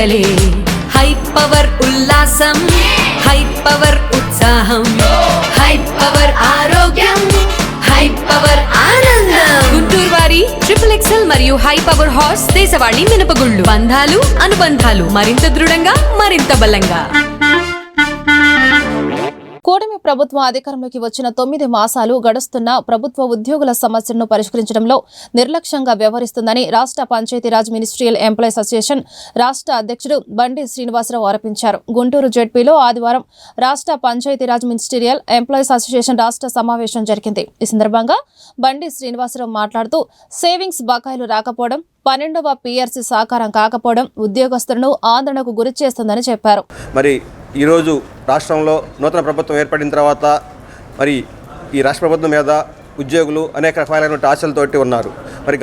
పండగలే high power ఉల్లాసం high power ఉత్సాహం high power ఆరోగ్యం హై పవర్ ఆనందం గుంటూరు వారి XXL మరియు హై పవర్ హార్స్ దేశవాళీ మినపగుళ్ళు బంధాలు అనుబంధాలు మరింత దృఢంగా మరింత బలంగా. కూటమి ప్రభుత్వం అధికారంలోకి వచ్చిన 9 మాసాలు గడుస్తున్న ప్రభుత్వ ఉద్యోగుల సమస్యలను పరిష్కరించడంలో నిర్లక్ష్యంగా వ్యవహరిస్తుందని రాష్ట్ర పంచాయతీరాజ్ మినిస్ట్రియల్ ఎంప్లాయీస్ అసోసియేషన్ రాష్ట్ర అధ్యక్షుడు బండి శ్రీనివాసరావు ఆరోపించారు. గుంటూరు జెడ్పీలో ఆదివారం రాష్ట్ర పంచాయతీరాజ్ మినిస్ట్రియల్ ఎంప్లాయీస్ అసోసియేషన్ రాష్ట్ర సమావేశం జరిగింది. ఈ సందర్భంగా బండి శ్రీనివాసరావు మాట్లాడుతూ సేవింగ్స్ బకాయిలు రాకపోవడం 12వ PRC సాకారం కాకపోవడం ఉద్యోగస్తులను ఆందోళనకు గురి చేస్తుందని చెప్పారు. మరి ఈరోజు రాష్ట్రంలో నూతన ప్రభుత్వం ఏర్పడిన తర్వాత మరి ఈ రాష్ట్ర ప్రభుత్వం మీద ఉద్యోగులు అనేక రకాలైన ఆశలతోటి ఉన్నారు. మరి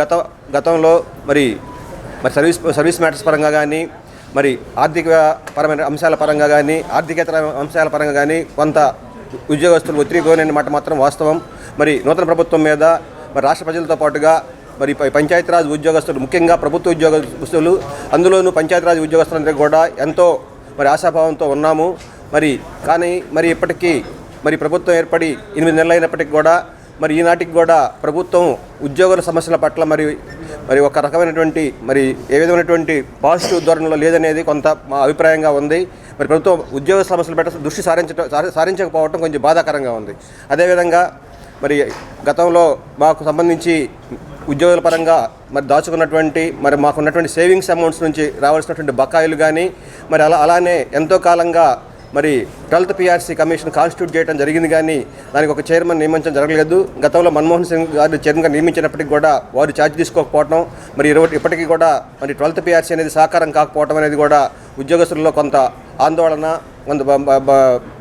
గతంలో మరి సర్వీస్ మ్యాటర్స్ పరంగా కానీ మరి ఆర్థిక పరమైన అంశాల పరంగా కానీ ఆర్థికేతర అంశాల పరంగా కానీ కొంత ఉద్యోగస్తులు ఒత్తిడిపోయిన మాట మాత్రం వాస్తవం. మరి నూతన ప్రభుత్వం మీద మరి రాష్ట్ర ప్రజలతో పాటుగా మరి పంచాయతీరాజ్ ఉద్యోగస్తులు ముఖ్యంగా ప్రభుత్వ ఉద్యోగస్తులు అందులోనూ పంచాయతీరాజ్ ఉద్యోగస్తులందరికీ కూడా ఎంతో మరి ఆశాభావంతో ఉన్నాము. కానీ ఇప్పటికీ మరి ప్రభుత్వం ఏర్పడి 8 నెలలు అయినప్పటికీ కూడా మరి ఈనాటికి కూడా ప్రభుత్వం ఉద్యోగుల సమస్యల పట్ల మరి ఒక రకమైనటువంటి మరి ఏ విధమైనటువంటి పాజిటివ్ ధోరణిలో లేదనేది కొంత మా అభిప్రాయంగా ఉంది. మరి ప్రభుత్వం ఉద్యోగ సమస్యల పట్ల దృష్టి సారించకపోవడం కొంచెం బాధాకరంగా ఉంది. అదేవిధంగా మరి గతంలో మాకు సంబంధించి ఉద్యోగుల పరంగా మరి దాచుకున్నటువంటి మరి మాకున్నటువంటి సేవింగ్స్ అమౌంట్స్ నుంచి రావాల్సినటువంటి బకాయిలు కానీ మరి అలానే ఎంతో కాలంగా మరి 12th PRC కమిషన్ కాన్స్టిట్యూట్ చేయడం జరిగింది. కానీ దానికి ఒక చైర్మన్ నియమించడం జరగలేదు. గతంలో మన్మోహన్ సింగ్ గారు చైర్మన్గా నియమించినప్పటికీ కూడా వారు ఛార్జ్ తీసుకోకపోవడం మరి ఇప్పటికీ కూడా మరి 12th PRC అనేది సాకారం కాకపోవడం అనేది కూడా ఉద్యోగస్తుల్లో కొంత ఆందోళన కొంత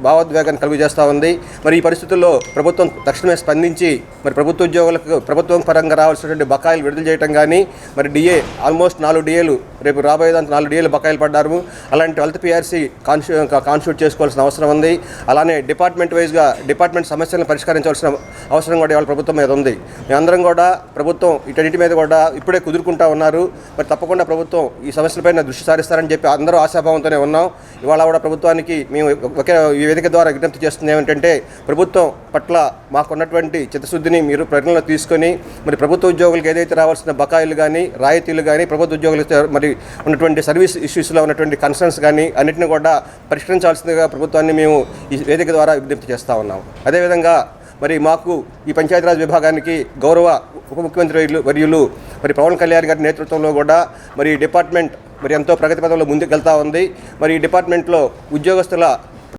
భావోద్వేగాన్ని కలుగజేస్తూ ఉంది. మరి ఈ పరిస్థితుల్లో ప్రభుత్వం తక్షణమే స్పందించి మరి ప్రభుత్వ ఉద్యోగులకు ప్రభుత్వం పరంగా రావాల్సినటువంటి బకాయిలు విడుదల చేయడం కానీ మరి DA ఆల్మోస్ట్ 4 DAలు రేపు రాబోయేదానికి 4 DAలు బకాయిలు పడ్డారు. అలాంటి 12th PRC కాన్స్టిట్యూట్ చేసుకోవాల్సిన అవసరం ఉంది. అలానే డిపార్ట్మెంట్ వైజ్గా డిపార్ట్మెంట్ సమస్యలను పరిష్కరించాల్సిన అవసరం కూడా ఇవాళ ప్రభుత్వం మీద ఉంది. మేమందరం కూడా ప్రభుత్వం వీటన్నిటి మీద కూడా ఇప్పుడే కుదురుకుంటా ఉన్నారు. మరి తప్పకుండా ప్రభుత్వం ఈ సమస్యలపైన దృష్టి సారిస్తారని చెప్పి అందరూ ఆశాభావంతోనే ఉన్నాం. ఇవాళ కూడా ప్రభుత్వానికి మేము ఒకే ఈ వేదిక ద్వారా విజ్ఞప్తి చేస్తుంది ఏమిటంటే ప్రభుత్వం పట్ల మాకున్నటువంటి చిత్తశుద్ధిని మీరు పరిగణలో తీసుకొని మరి ప్రభుత్వ ఉద్యోగులకు ఏదైతే రావాల్సిన బకాయిలు కానీ రాయితీలు కానీ ప్రభుత్వ ఉద్యోగులకు మరి ఉన్నటువంటి సర్వీస్ ఇష్యూస్లో ఉన్నటువంటి కన్సర్న్స్ కానీ అన్నింటినీ కూడా పరిష్కరించాల్సిందిగా ప్రభుత్వాన్ని మేము ఈ వేదిక ద్వారా విజ్ఞప్తి చేస్తూ ఉన్నాం. అదేవిధంగా మరి మాకు ఈ పంచాయతీరాజ్ విభాగానికి గౌరవ ఉప ముఖ్యమంత్రి వర్యులు మరి పవన్ కళ్యాణ్ గారి నేతృత్వంలో కూడా మరి డిపార్ట్మెంట్ మరి ఎంతో ప్రగతి పథంలో ముందుకు వెళ్తూ ఉంది. మరి ఈ డిపార్ట్మెంట్లో ఉద్యోగస్తుల